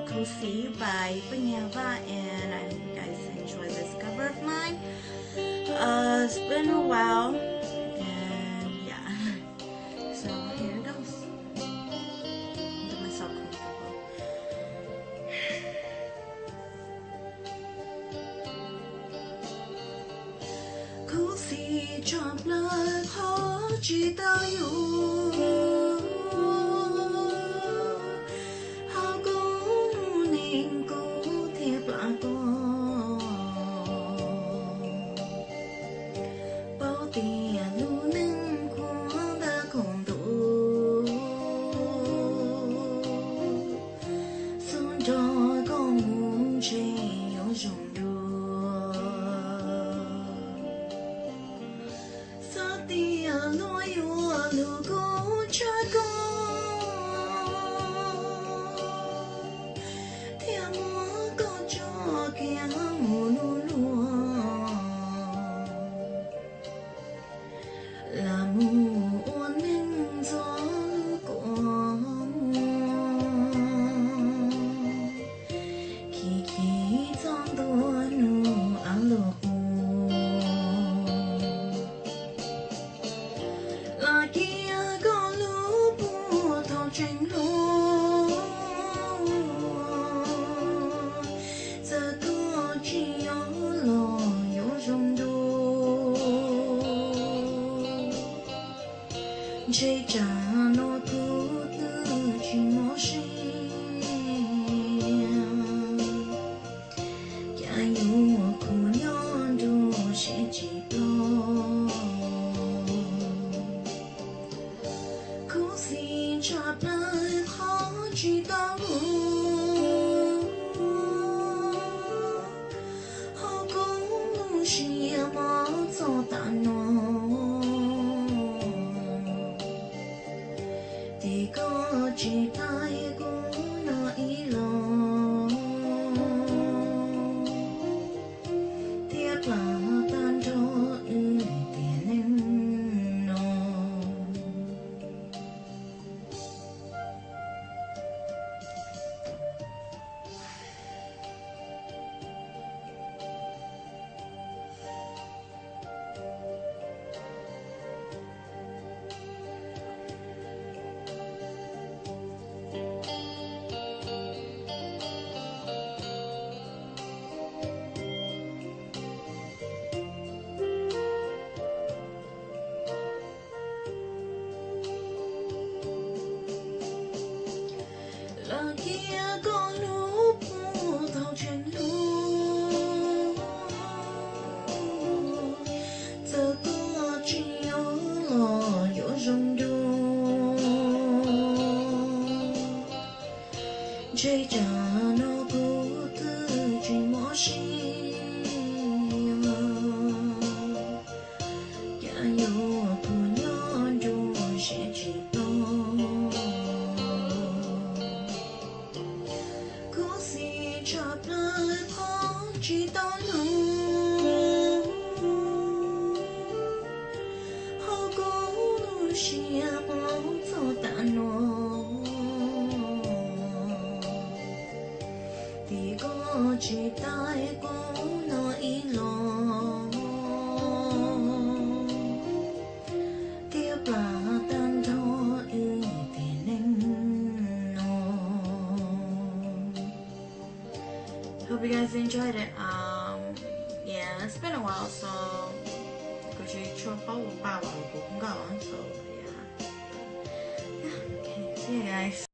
Cozy by Panyava, and I hope you guys enjoy this cover of mine. It's been a while, and yeah, so here it goes. Get myself comfortable. Cozy chọn lời khó chỉ tao yêu. Chỉ trả nó cứ tự chỉ mô xin Chả yêu khu nhon đồ sẽ chỉ đó Cứ xin chạp lời khó chỉ tao Họ cũng chỉ mơ cho ta nó thì có chỉ tay cũng nói lòng tiếc là tan cho tiền em nó là kia có lúc thao chuyện lúc giờ có chỉ lo yo rong do chỉ trả nó cố tự chỉ mò xin cả yêu của nhau đồ sẽ chỉ chợt lời khó chỉ tao luôn họ cũng chia bóng cho ta nó thì có chỉ tay cũng nói lòng tiếc là tan thôi thì nên Hope you guys enjoyed it. Yeah, it's been a while, so because you chua bao bao cũng gone, so yeah. Okay, see you guys.